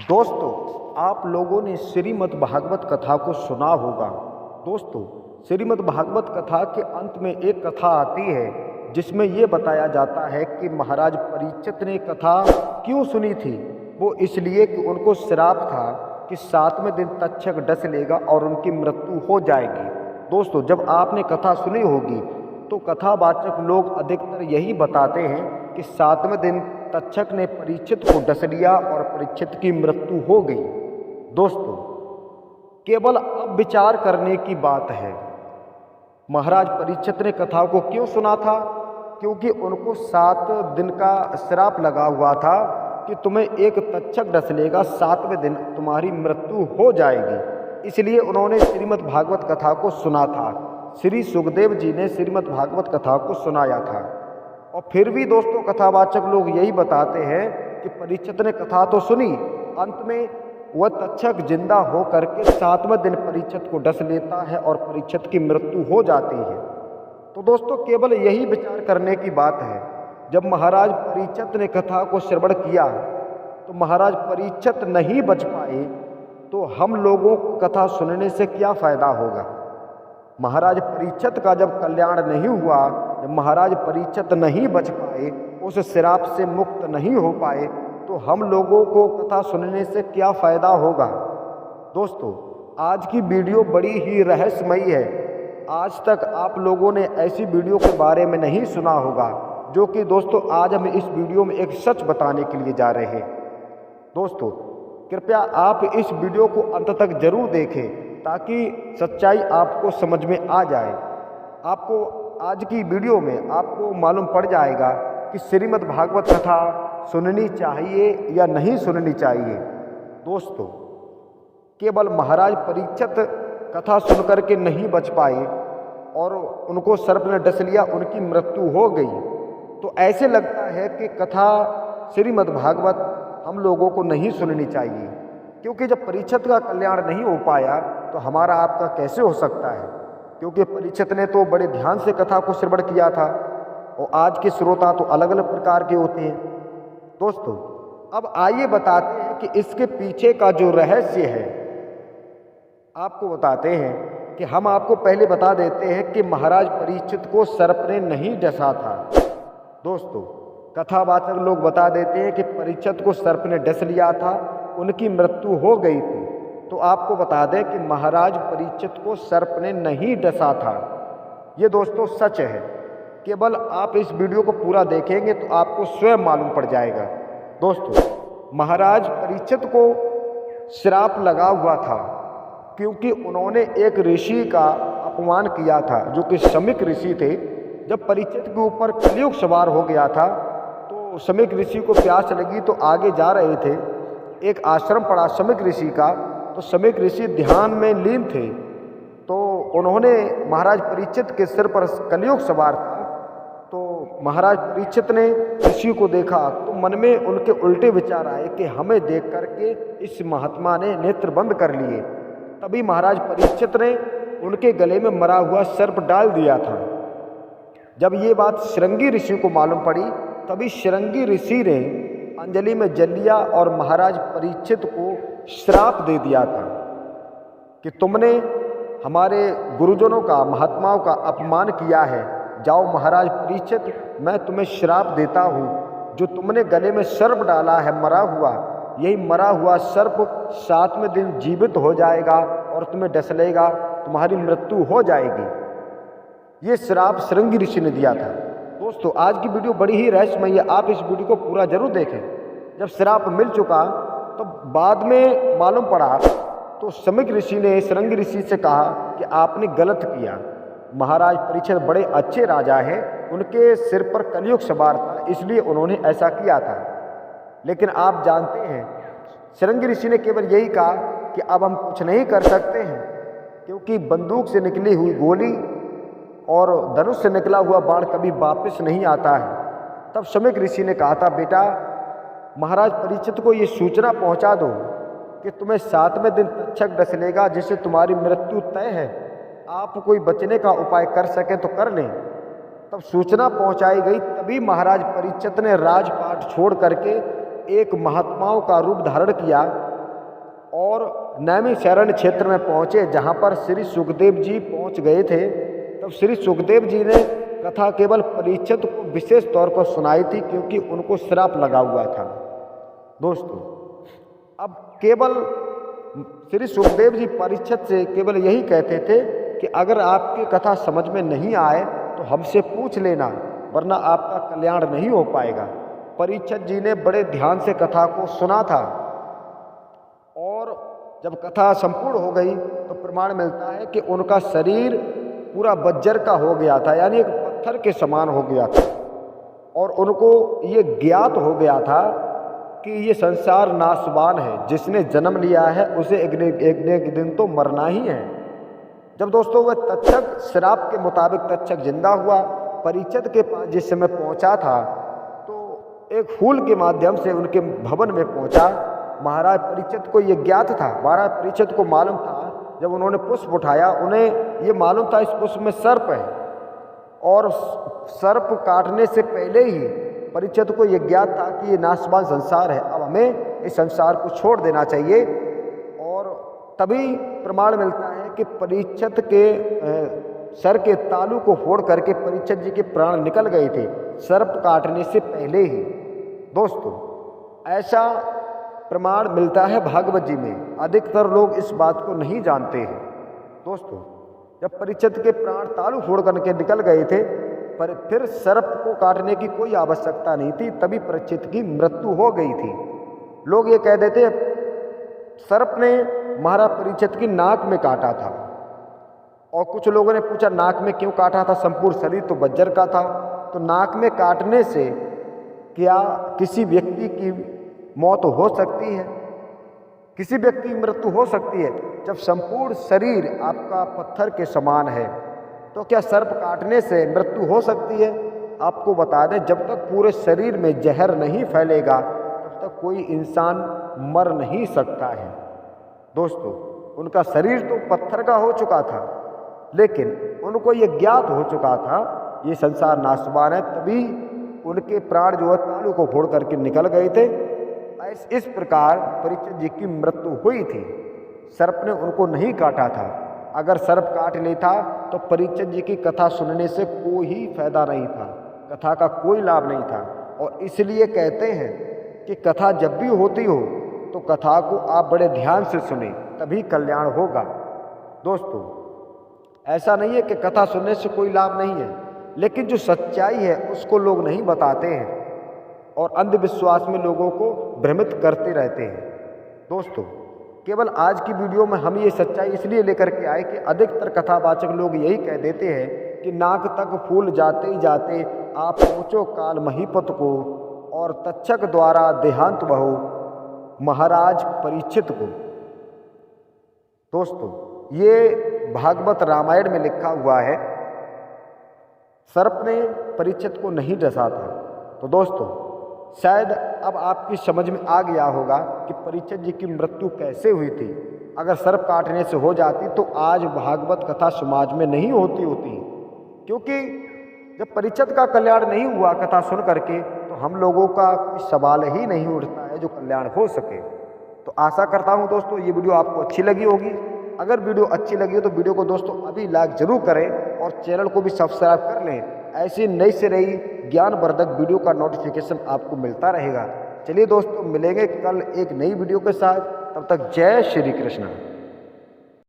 दोस्तों, आप लोगों ने श्रीमद् भागवत कथा को सुना होगा। दोस्तों, श्रीमद् भागवत कथा के अंत में एक कथा आती है जिसमें ये बताया जाता है कि महाराज परीक्षित ने कथा क्यों सुनी थी। वो इसलिए कि उनको श्राप था कि 7वें दिन तक्षक डस लेगा और उनकी मृत्यु हो जाएगी। दोस्तों, जब आपने कथा सुनी होगी तो कथावाचक लोग अधिकतर यही बताते हैं कि 7वें दिन तक्षक ने परीक्षित को डस लिया और परीक्षित की मृत्यु हो गई। दोस्तों, केवल अब विचार करने की बात है, महाराज परीक्षित ने कथा को क्यों सुना था? क्योंकि उनको 7 दिन का श्राप लगा हुआ था कि तुम्हें एक तक्षक डस लेगा, 7वें दिन तुम्हारी मृत्यु हो जाएगी। इसलिए उन्होंने श्रीमद् भागवत कथा को सुना था। श्री सुखदेव जी ने श्रीमद् भागवत कथा को सुनाया था। और फिर भी दोस्तों, कथावाचक लोग यही बताते हैं कि परीक्षित ने कथा तो सुनी, अंत में वह तक्षक जिंदा हो करके 7वें दिन परीक्षित को डस लेता है और परीक्षित की मृत्यु हो जाती है। तो दोस्तों, केवल यही विचार करने की बात है। जब महाराज परीक्षित ने कथा को श्रवण किया तो महाराज परीक्षित नहीं बच पाए, तो हम लोगों को कथा सुनने से क्या फ़ायदा होगा? महाराज परीक्षित का जब कल्याण नहीं हुआ, जब महाराज परीक्षित नहीं बच पाए, उस श्राप से मुक्त नहीं हो पाए, तो हम लोगों को कथा सुनने से क्या फ़ायदा होगा? दोस्तों, आज की वीडियो बड़ी ही रहस्यमयी है। आज तक आप लोगों ने ऐसी वीडियो के बारे में नहीं सुना होगा, जो कि दोस्तों आज हम इस वीडियो में एक सच बताने के लिए जा रहे हैं। दोस्तों, कृपया आप इस वीडियो को अंत तक जरूर देखें ताकि सच्चाई आपको समझ में आ जाए। आपको आज की वीडियो में आपको मालूम पड़ जाएगा कि श्रीमद् भागवत कथा सुननी चाहिए या नहीं सुननी चाहिए। दोस्तों, केवल महाराज परीक्षित कथा सुनकर के नहीं बच पाए और उनको सर्प ने डस लिया, उनकी मृत्यु हो गई, तो ऐसे लगता है कि कथा श्रीमद् भागवत हम लोगों को नहीं सुननी चाहिए। क्योंकि जब परीक्षित का कल्याण नहीं हो पाया तो हमारा आपका कैसे हो सकता है? क्योंकि परीक्षित ने तो बड़े ध्यान से कथा को श्रवण किया था और आज के श्रोता तो अलग अलग प्रकार के होते हैं। दोस्तों, अब आइए बताते हैं कि इसके पीछे का जो रहस्य है आपको बताते हैं। कि हम आपको पहले बता देते हैं कि महाराज परीक्षित को सर्प ने नहीं डसा था। दोस्तों, कथावाचक लोग बता देते हैं कि परीक्षित को सर्प ने डस लिया था, उनकी मृत्यु हो गई थी। तो आपको बता दें कि महाराज परीक्षित को सर्प ने नहीं डसा था। ये दोस्तों सच है। केवल आप इस वीडियो को पूरा देखेंगे तो आपको स्वयं मालूम पड़ जाएगा। दोस्तों, महाराज परीक्षित को श्राप लगा हुआ था क्योंकि उन्होंने एक ऋषि का अपमान किया था, जो कि शमीक ऋषि थे। जब परीक्षित के ऊपर कलयुग सवार हो गया था तो शमीक ऋषि को प्यास लगी, तो आगे जा रहे थे। एक आश्रम पड़ा शमीक ऋषि का, तो शमीक ऋषि ध्यान में लीन थे। तो उन्होंने महाराज परीक्षित के सिर पर कलयुग सवार था, तो महाराज परीक्षित ने ऋषि को देखा तो मन में उनके उल्टे विचार आए कि हमें देख करके इस महात्मा ने नेत्र बंद कर लिए। तभी महाराज परीक्षित ने उनके गले में मरा हुआ सर्प डाल दिया था। जब ये बात शृंगी ऋषि को मालूम पड़ी, तभी शृंगी ऋषि ने अंजलि में जल लिया और महाराज परीक्षित को श्राप दे दिया था कि तुमने हमारे गुरुजनों का, महात्माओं का अपमान किया है। जाओ महाराज परीक्षित, मैं तुम्हें श्राप देता हूँ। जो तुमने गले में सर्प डाला है मरा हुआ, यही मरा हुआ सर्प 7वें दिन जीवित हो जाएगा और तुम्हें डस लेगा, तुम्हारी मृत्यु हो जाएगी। ये श्राप शृंगी ऋषि ने दिया था। दोस्तों, आज की वीडियो बड़ी ही रहस्यमयी है, आप इस वीडियो को पूरा जरूर देखें। जब श्राप मिल चुका तो बाद में मालूम पड़ा तो शमीक ऋषि ने शृंगी ऋषि से कहा कि आपने गलत किया। महाराज परीक्षित बड़े अच्छे राजा हैं, उनके सिर पर कलयुग सवार था, इसलिए उन्होंने ऐसा किया था। लेकिन आप जानते हैं, शृंगी ऋषि ने केवल यही कहा कि अब हम कुछ नहीं कर सकते हैं, क्योंकि बंदूक से निकली हुई गोली और धनुष से निकला हुआ बाण कभी वापस नहीं आता है। तब शमीक ऋषि ने कहा था, बेटा महाराज परीक्षित को ये सूचना पहुंचा दो कि तुम्हें 7वें दिन तक्षक डस लेगा, जिससे तुम्हारी मृत्यु तय है। आप कोई बचने का उपाय कर सकें तो कर लें। तब सूचना पहुंचाई गई, तभी महाराज परीक्षित ने राजपाट छोड़ करके एक महात्माओं का रूप धारण किया और नैमिषारण्य क्षेत्र में पहुँचे, जहाँ पर श्री सुखदेव जी पहुँच गए थे। तब श्री सुखदेव जी ने कथा केवल परीक्षित को विशेष तौर पर सुनाई थी, क्योंकि उनको श्राप लगा हुआ था। दोस्तों, अब केवल श्री सुखदेव जी परीक्षित से केवल यही कहते थे कि अगर आपकी कथा समझ में नहीं आए तो हमसे पूछ लेना, वरना आपका कल्याण नहीं हो पाएगा। परीक्षित जी ने बड़े ध्यान से कथा को सुना था, और जब कथा संपूर्ण हो गई तो प्रमाण मिलता है कि उनका शरीर पूरा वज्र का हो गया था, यानी एक पत्थर के समान हो गया था, और उनको ये ज्ञात हो गया था कि ये संसार नाशवान है, जिसने जन्म लिया है उसे एक दिन तो मरना ही है। जब दोस्तों वह तक्षक श्राप के मुताबिक तक्षक जिंदा हुआ, परीक्षित के पास जिस समय पहुंचा था तो एक फूल के माध्यम से उनके भवन में पहुंचा। महाराज परीक्षित को ये ज्ञात था, महाराज परीक्षित को मालूम था, जब उन्होंने पुष्प उठाया उन्हें ये मालूम था इस पुष्प में सर्प है, और सर्प काटने से पहले ही परीक्षित को ये ज्ञात था कि ये नाशवान संसार है, अब हमें इस संसार को छोड़ देना चाहिए। और तभी प्रमाण मिलता है कि परीक्षित के सर के तालू को फोड़ करके परीक्षित जी के प्राण निकल गए थे, सर्प काटने से पहले ही। दोस्तों, ऐसा प्रमाण मिलता है भागवत जी में, अधिकतर लोग इस बात को नहीं जानते हैं। दोस्तों, जब परीक्षित के प्राण तालू फोड़ करके निकल गए थे, पर फिर सर्प को काटने की कोई आवश्यकता नहीं थी, तभी परीक्षित की मृत्यु हो गई थी। लोग ये कह देते सर्प ने महाराज परीक्षित की नाक में काटा था, और कुछ लोगों ने पूछा नाक में क्यों काटा था, संपूर्ण शरीर तो वज्र का था। तो नाक में काटने से क्या किसी व्यक्ति की मौत हो सकती है? किसी व्यक्ति की मृत्यु हो सकती है? जब संपूर्ण शरीर आपका पत्थर के समान है तो क्या सर्प काटने से मृत्यु हो सकती है? आपको बता दें, जब तक पूरे शरीर में जहर नहीं फैलेगा तब तक कोई इंसान मर नहीं सकता है। दोस्तों, उनका शरीर तो पत्थर का हो चुका था, लेकिन उनको ये ज्ञात हो चुका था ये संसार नाशवान है, तभी उनके प्राण जो है तालू को फोड़ करके निकल गए थे। इस प्रकार परीक्षित जी की मृत्यु हुई थी। सर्प ने उनको नहीं काटा था। अगर सर्प काट लेता तो परीक्षित जी की कथा सुनने से कोई फायदा नहीं था, कथा का कोई लाभ नहीं था। और इसलिए कहते हैं कि कथा जब भी होती हो तो कथा को आप बड़े ध्यान से सुने, तभी कल्याण होगा। दोस्तों, ऐसा नहीं है कि कथा सुनने से कोई लाभ नहीं है, लेकिन जो सच्चाई है उसको लोग नहीं बताते हैं और अंधविश्वास में लोगों को भ्रमित करते रहते हैं। दोस्तों, केवल आज की वीडियो में हम ये सच्चाई इसलिए लेकर के आए कि अधिकतर कथावाचक लोग यही कह देते हैं कि नाक तक फूल जाते ही जाते आप पहुँचो काल महीपत को, और तक्षक द्वारा देहांत बहु महाराज परीक्षित को। दोस्तों, ये भागवत रामायण में लिखा हुआ है, सर्प ने परीक्षित को नहीं डसा था। तो दोस्तों, शायद अब आपकी समझ में आ गया होगा कि परीक्षित जी की मृत्यु कैसे हुई थी। अगर सर्प काटने से हो जाती तो आज भागवत कथा समाज में नहीं होती, क्योंकि जब परीक्षित का कल्याण नहीं हुआ कथा सुन करके, तो हम लोगों का कोई सवाल ही नहीं उठता है जो कल्याण हो सके। तो आशा करता हूँ दोस्तों ये वीडियो आपको अच्छी लगी होगी। अगर वीडियो अच्छी लगी हो तो वीडियो को दोस्तों अभी लाइक जरूर करें और चैनल को भी सब्सक्राइब कर लें। ऐसी नई से नई ज्ञानवर्धक वीडियो का नोटिफिकेशन आपको मिलता रहेगा। चलिए दोस्तों, मिलेंगे कल एक नई वीडियो के साथ। तब तक जय श्री कृष्ण।